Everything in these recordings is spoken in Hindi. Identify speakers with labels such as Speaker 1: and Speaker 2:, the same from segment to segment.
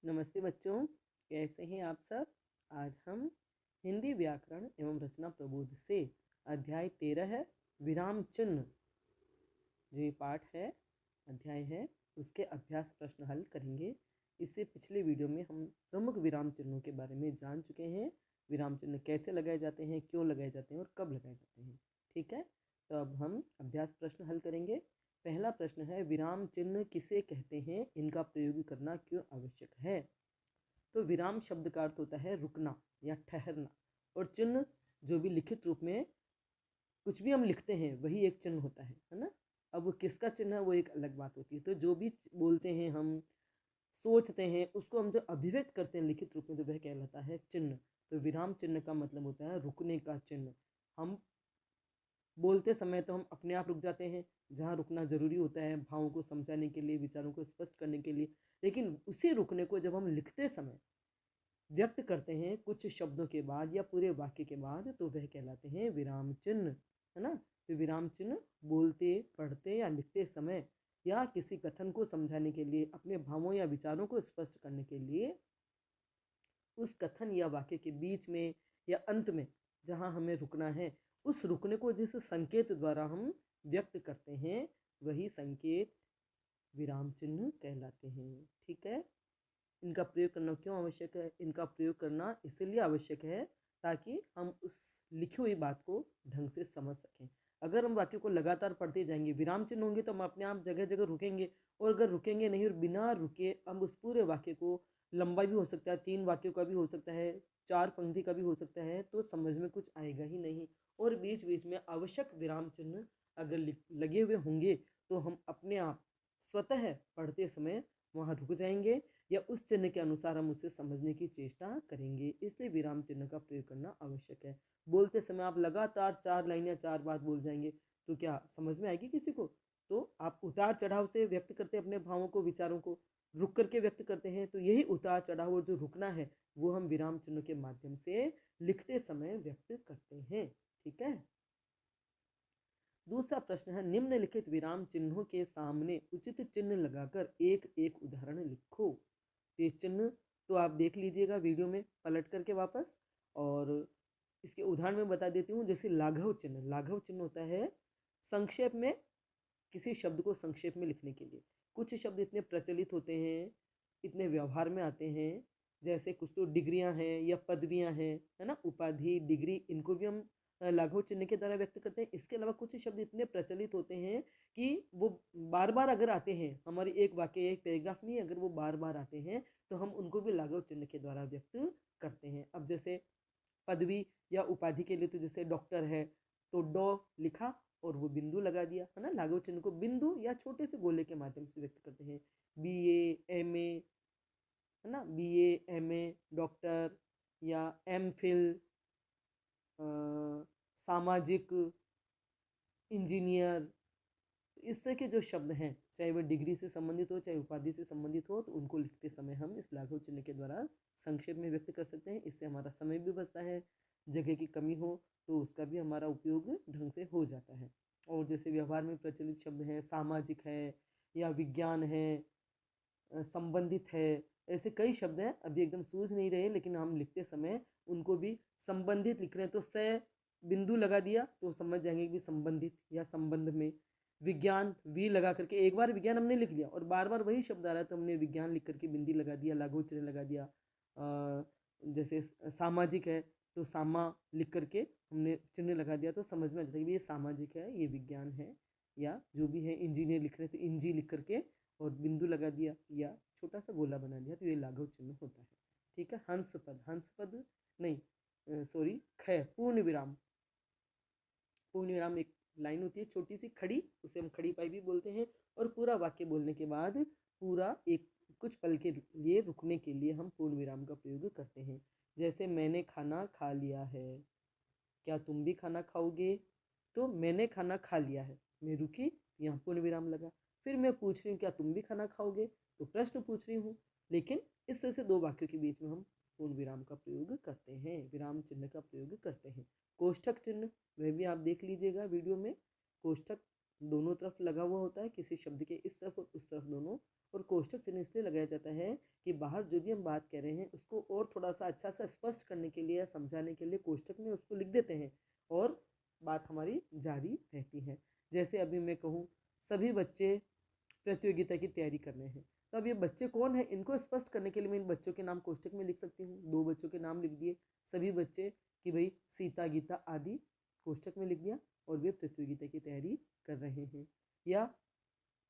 Speaker 1: नमस्ते बच्चों, कैसे हैं आप सब। आज हम हिंदी व्याकरण एवं रचना प्रबोध से अध्याय 13 है विराम चिन्ह, जो ये पाठ है, अध्याय है, उसके अभ्यास प्रश्न हल करेंगे। इससे पिछले वीडियो में हम प्रमुख विराम चिन्हों के बारे में जान चुके हैं। विराम चिन्ह कैसे लगाए जाते हैं, क्यों लगाए जाते हैं और कब लगाए जाते हैं। ठीक है, तो अब हम अभ्यास प्रश्न हल करेंगे। पहला प्रश्न है, विराम चिन्ह किसे कहते हैं, इनका प्रयोग करना क्यों आवश्यक है। तो विराम शब्द का अर्थ होता है रुकना या ठहरना, और चिन्ह जो भी लिखित रूप में कुछ भी हम लिखते हैं वही एक चिन्ह होता है ना। अब वो किसका चिन्ह है वो एक अलग बात होती है। तो जो भी बोलते हैं, हम सोचते हैं, उसको हम जो अभिव्यक्त करते हैं लिखित रूप में, तो वह कहलाता है चिन्ह। तो विराम चिन्ह का मतलब होता है रुकने का चिन्ह। हम बोलते समय तो हम अपने आप रुक जाते हैं, जहाँ रुकना जरूरी होता है भावों को समझाने के लिए, विचारों को स्पष्ट करने के लिए, लेकिन उसी रुकने को जब हम लिखते समय व्यक्त करते हैं कुछ शब्दों के बाद या पूरे वाक्य के बाद, तो वह कहलाते हैं विराम चिन्ह, है ना। तो विराम चिन्ह बोलते, पढ़ते या लिखते समय या किसी कथन को समझाने के लिए, अपने भावों या विचारों को स्पष्ट करने के लिए, उस कथन या वाक्य के बीच में या अंत में जहाँ हमें रुकना है, उस रुकने को जिस संकेत द्वारा हम व्यक्त करते हैं, वही संकेत विराम चिन्ह कहलाते हैं। ठीक है, इनका प्रयोग करना क्यों आवश्यक है। इनका प्रयोग करना इसलिए आवश्यक है ताकि हम उस लिखी हुई बात को ढंग से समझ सकें। अगर हम वाक्य को लगातार पढ़ते जाएंगे, विराम चिन्ह होंगे, तो हम अपने आप जगह जगह रुकेंगे, और अगर रुकेंगे नहीं और बिना रुके हम उस पूरे वाक्य को, लंबा भी हो सकता है, 3 वाक्यों का भी हो सकता है, 4 पंक्ति का भी हो सकता है, तो समझ में कुछ आएगा ही नहीं। और बीच बीच में आवश्यक विराम चिन्ह अगर लगे हुए होंगे, तो हम अपने आप स्वतः पढ़ते समय वहाँ रुक जाएंगे, या उस चिन्ह के अनुसार हम उसे समझने की चेष्टा करेंगे। इसलिए विराम चिन्ह का प्रयोग करना आवश्यक है। बोलते समय आप लगातार 4 लाइन या 4 बात बोल जाएंगे, तो क्या समझ में आएगी किसी को। तो आप उतार चढ़ाव से व्यक्त करते हैं अपने भावों को, विचारों को, रुक करके व्यक्त करते हैं। तो यही उतार चढ़ाव और जो रुकना है, वो हम विराम चिन्ह के माध्यम से लिखते समय व्यक्त करते हैं। ठीक है, दूसरा प्रश्न है, निम्नलिखित विराम चिन्हों के सामने उचित चिन्ह लगाकर एक एक उदाहरण लिखो। ये चिन्ह तो आप देख लीजिएगा वीडियो में पलट करके वापस, और इसके उदाहरण में बता देती हूँ। जैसे लाघव चिन्ह, लाघव चिन्ह होता है संक्षेप में, किसी शब्द को संक्षेप में लिखने के लिए। कुछ शब्द इतने प्रचलित होते हैं, इतने व्यवहार में आते हैं, जैसे कुछ तो डिग्रियां हैं या पदवियां हैं, है ना, उपाधि, डिग्री, इनको भी हम लाघव चिन्ह के द्वारा व्यक्त करते हैं। इसके अलावा कुछ शब्द इतने प्रचलित होते हैं कि वो बार बार अगर आते हैं हमारे एक वाक्य, एक पैराग्राफ में, अगर वो बार बार आते हैं, तो हम उनको भी लाघव चिन्ह के द्वारा व्यक्त करते हैं। अब जैसे पदवी या उपाधि के लिए, तो जैसे डॉक्टर है, तो डॉ लिखा और वो बिंदु लगा दिया, है ना। लाघव चिन्ह को बिंदु या छोटे से गोले के माध्यम से व्यक्त करते हैं। BA, MA, है ना, BA, MA डॉक्टर, या MPhil, सामाजिक इंजीनियर, इस तरह के जो शब्द हैं, चाहे वह डिग्री से संबंधित हो, चाहे उपाधि से संबंधित हो, तो उनको लिखते समय हम इस लाघव चिन्ह के द्वारा संक्षेप में व्यक्त कर सकते हैं। इससे हमारा समय भी बचता है, जगह की कमी हो तो उसका भी हमारा उपयोग ढंग से हो जाता है। और जैसे व्यवहार में प्रचलित शब्द हैं, सामाजिक है या विज्ञान है, संबंधित है, ऐसे कई शब्द हैं, अभी एकदम सूझ नहीं रहे, लेकिन हम लिखते समय उनको भी संबंधित लिख रहे हैं, तो से बिंदु लगा दिया तो समझ जाएंगे कि संबंधित या संबंध में। विज्ञान, वी लगा करके, एक बार विज्ञान हमने लिख लिया और बार बार वही शब्द आ रहा है, तो हमने विज्ञान लिख करके बिंदी लगा दिया, लाघव चिन्ह लगा दिया। जैसे सामाजिक है, तो सामा लिख करके हमने चिन्ह लगा दिया, तो समझ में आ जाता है कि ये सामाजिक है, ये विज्ञान है, या जो भी है। इंजीनियर लिख रहे हैं, तो इंजी लिख करके और बिंदु लगा दिया या छोटा सा गोला बना दिया, तो ये लाघव चिन्ह होता है। ठीक है, हंसपद, हंसपद नहीं, सॉरी, ख, पूर्ण विराम। पूर्ण विराम एक लाइन होती है छोटी सी खड़ी, उसे हम खड़ी पाई भी बोलते हैं, और पूरा वाक्य बोलने के बाद पूरा एक कुछ पल के लिए रुकने के लिए हम पूर्ण विराम का प्रयोग करते हैं। जैसे मैंने खाना खा लिया है, क्या तुम भी खाना खाओगे। तो मैंने खाना खा लिया है, मैं रुकी, यहाँ पूर्ण विराम लगा। फिर मैं पूछ रही हूँ क्या तुम भी खाना खाओगे, तो प्रश्न पूछ रही हूँ, लेकिन इस तरह से दो वाक्यों के बीच में हम पूर्ण विराम का प्रयोग करते हैं, विराम चिन्ह का प्रयोग करते हैं। कोष्ठक चिन्ह, वह भी आप देख लीजिएगा वीडियो में। कोष्ठक दोनों तरफ लगा हुआ होता है, किसी शब्द के इस तरफ और उस तरफ दोनों, और कोष्टक चिन्ह इसलिए लगाया जाता है कि बाहर जो भी हम बात कह रहे हैं उसको और थोड़ा सा अच्छा सा स्पष्ट करने के लिए या समझाने के लिए कोष्टक में उसको लिख देते हैं और बात हमारी जारी रहती है। जैसे अभी मैं कहूँ सभी बच्चे प्रतियोगिता की तैयारी कर रहे हैं, तो अब ये बच्चे कौन है इनको स्पष्ट करने के लिए मैं इन बच्चों के नाम कोष्टक में लिख सकती हूँ। 2 बच्चों के नाम लिख दिए, सभी बच्चे कि भाई सीता गीता आदि कोष्टक में लिख दिया और वे प्रतियोगिता की तैयारी कर रहे हैं। या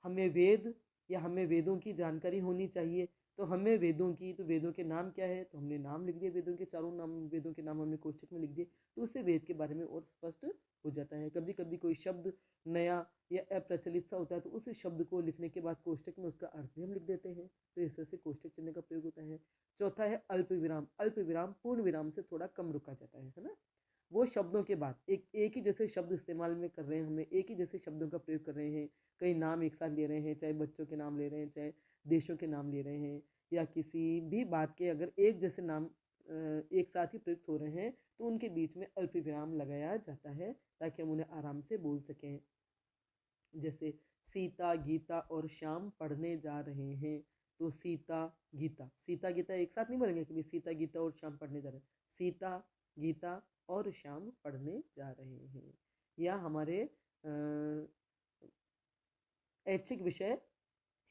Speaker 1: हमें वेद या हमें वेदों की जानकारी होनी चाहिए, तो हमें वेदों की, तो वेदों के नाम क्या है, तो हमने नाम लिख दिए वेदों के, चारों नाम वेदों के नाम हमने कोष्टक में लिख दिए, तो उससे वेद के बारे में और स्पष्ट हो जाता है। कभी कभी कोई शब्द नया या अप्रचलित सा होता है तो उस शब्द को लिखने के बाद कोष्टक में उसका अर्थ भी हम लिख देते हैं, तो इस तरह से कोष्टक चिन्ह का प्रयोग होता है। चौथा है अल्प विराम। अल्प विराम पूर्ण विराम से थोड़ा कम रुका जाता है ना। वो शब्दों के बाद एक ही जैसे शब्द इस्तेमाल में कर रहे हैं, हमें एक ही जैसे शब्दों का प्रयोग कर रहे हैं, कई नाम एक साथ ले रहे हैं, चाहे बच्चों के नाम ले रहे हैं, चाहे देशों के नाम ले रहे हैं, या किसी भी बात के अगर एक जैसे नाम एक साथ ही प्रयुक्त हो रहे हैं तो उनके बीच में अल्प विराम लगाया जाता है ताकि हम उन्हें आराम से बोल सकें। जैसे सीता गीता और श्याम पढ़ने जा रहे हैं, तो सीता गीता, सीता गीता एक साथ नहीं बोलेंगे कि सीता गीता और श्याम पढ़ने जा रहे हैं, सीता गीता और श्याम पढ़ने जा रहे हैं। या हमारे ऐच्छिक विषय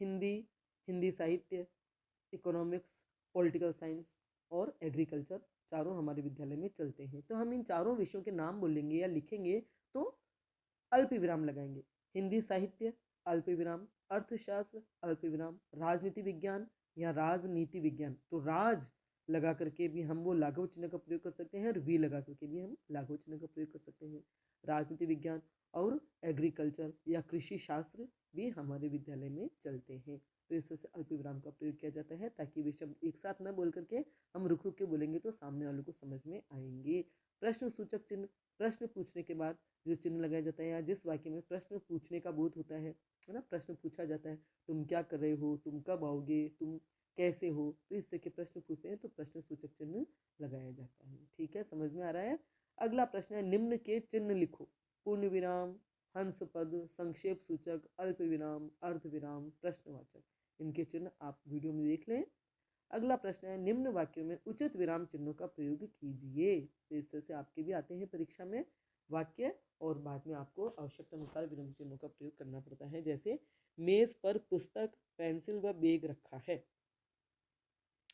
Speaker 1: हिंदी, हिंदी साहित्य, इकोनॉमिक्स, पॉलिटिकल साइंस और एग्रीकल्चर चारों हमारे विद्यालय में चलते हैं, तो हम इन चारों विषयों के नाम बोलेंगे या लिखेंगे तो अल्प विराम लगाएंगे। हिंदी साहित्य अल्प विराम, अर्थशास्त्र अल्प विराम, राजनीति विज्ञान या राजनीति विज्ञान, तो राज लगा करके भी हम वो लाघव चिन्ह का प्रयोग कर सकते हैं और वी लगा करके भी हम लाघव चिन्ह का प्रयोग कर सकते हैं। राजनीति विज्ञान और एग्रीकल्चर या कृषि शास्त्र भी हमारे विद्यालय में चलते हैं, तो इस तरह से अल्प विराम का प्रयोग किया जाता है ताकि वे शब्द एक साथ न बोल करके हम रुक रुक के बोलेंगे तो सामने वालों को समझ में आएंगे। प्रश्न सूचक चिन्ह, प्रश्न पूछने के बाद जो चिन्ह लगाया जाता है या जिस वाक्य में प्रश्न पूछने का बोध होता है ना, प्रश्न पूछा जाता है, तुम क्या कर रहे हो, तुम कब आओगे, तुम कैसे हो, तो इस तरह के प्रश्न पूछते हैं तो प्रश्न सूचक चिन्ह लगाया जाता है। ठीक है, समझ में आ रहा है। अगला प्रश्न है निम्न के चिन्ह लिखो। पूर्ण विराम, हंस पद, संक्षेप सूचक, अल्प विराम, अर्ध विराम, प्रश्नवाचक, इनके चिन्ह आप वीडियो में देख लें। अगला प्रश्न है निम्न वाक्यों में उचित विराम चिन्हों का प्रयोग कीजिए। तो इस तरह से आपके भी आते हैं परीक्षा में वाक्य और बाद में आपको आवश्यकता अनुसार विराम चिन्हों का प्रयोग करना पड़ता है। जैसे मेज पर पुस्तक, पेंसिल व बैग रखा है।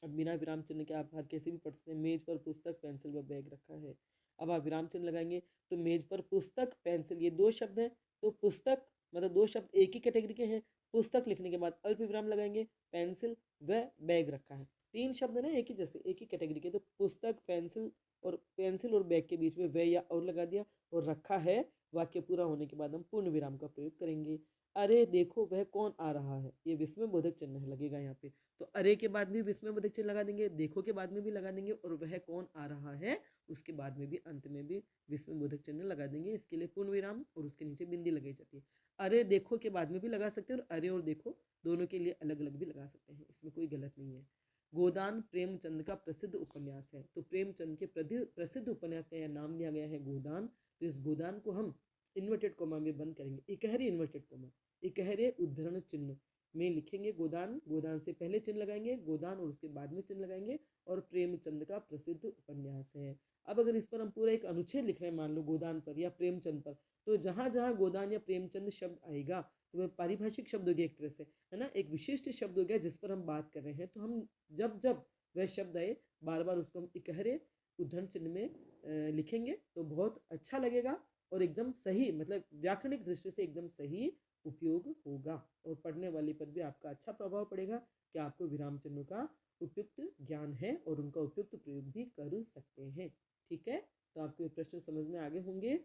Speaker 1: अब बिना विराम चिन्ह के आप कैसे भी पढ़ सकते हैं, मेज पर पुस्तक, पेंसिल व बैग रखा है। अब आप विराम चिन्ह लगाएंगे तो मेज पर पुस्तक, पेंसिल, ये दो शब्द हैं, तो पुस्तक मतलब दो शब्द एक ही कैटेगरी के हैं, पुस्तक लिखने के बाद अल्प विराम लगाएंगे, पेंसिल व बैग रखा है, तीन शब्द ना एक ही जैसे एक ही कैटेगरी के, तो पुस्तक, पेंसिल और बैग के बीच में व या और लगा दिया और रखा है, वाक्य पूरा होने के बाद हम पूर्ण विराम का प्रयोग करेंगे। अरे देखो वह कौन आ रहा है, ये विस्मय बोधक चिन्ह लगेगा यहाँ पे, तो अरे के बाद भी विस्मय बोधक चिन्ह लगा देंगे, देखो के बाद में भी लगा देंगे और वह कौन आ रहा है उसके बाद में भी अंत में भी विस्मय बोधक चिन्ह लगा देंगे। इसके लिए पूर्ण विराम और उसके नीचे बिंदी लगाई जाती है। अरे देखो के बाद में भी लगा सकते हैं और अरे और देखो दोनों के लिए अलग अलग भी लगा सकते हैं, इसमें कोई गलत नहीं है। गोदान प्रेमचंद का प्रसिद्ध उपन्यास है, तो प्रेमचंद के प्रसिद्ध उपन्यास का यह नाम दिया गया है गोदान, तो इस गोदान को हम इन्वर्टेड कोमा में बंद करेंगे, इकहरी इन्वर्टेड कोमा, इकहरे उद्धरण चिन्ह में लिखेंगे गोदान, गोदान से पहले चिन्ह लगाएंगे गोदान और उसके बाद में चिन्ह लगाएंगे और प्रेमचंद का प्रसिद्ध उपन्यास है। अब अगर इस पर हम पूरा एक अनुच्छेद लिख रहे हैं मान लो गोदान पर या प्रेमचंद पर, तो जहां जहां गोदान या प्रेमचंद शब्द आएगा तो वह पारिभाषिक शब्द हो गया एक तरह से, है ना, एक विशिष्ट शब्द हो गया जिस पर हम बात कर रहे हैं, तो हम जब जब वह शब्द आए बार बार उसको हम इकहरे उद्धरण चिन्ह में लिखेंगे तो बहुत अच्छा लगेगा और एकदम सही, मतलब व्याकरणिक दृष्टि से एकदम सही उपयोग होगा और पढ़ने वाले पर भी आपका अच्छा प्रभाव पड़ेगा कि आपको विराम चिन्हों का उपयुक्त ज्ञान है और उनका उपयुक्त प्रयोग भी कर सकते हैं। ठीक है, तो आपको प्रश्न समझ में आगे होंगे।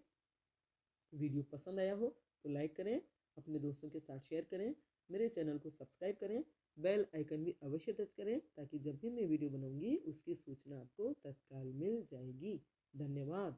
Speaker 1: वीडियो पसंद आया हो तो लाइक करें, अपने दोस्तों के साथ शेयर करें, मेरे चैनल को सब्सक्राइब करें, बेल आइकन भी अवश्य टच करें ताकि जब भी मैं वीडियो बनाऊंगी उसकी सूचना आपको तत्काल मिल जाएगी। धन्यवाद।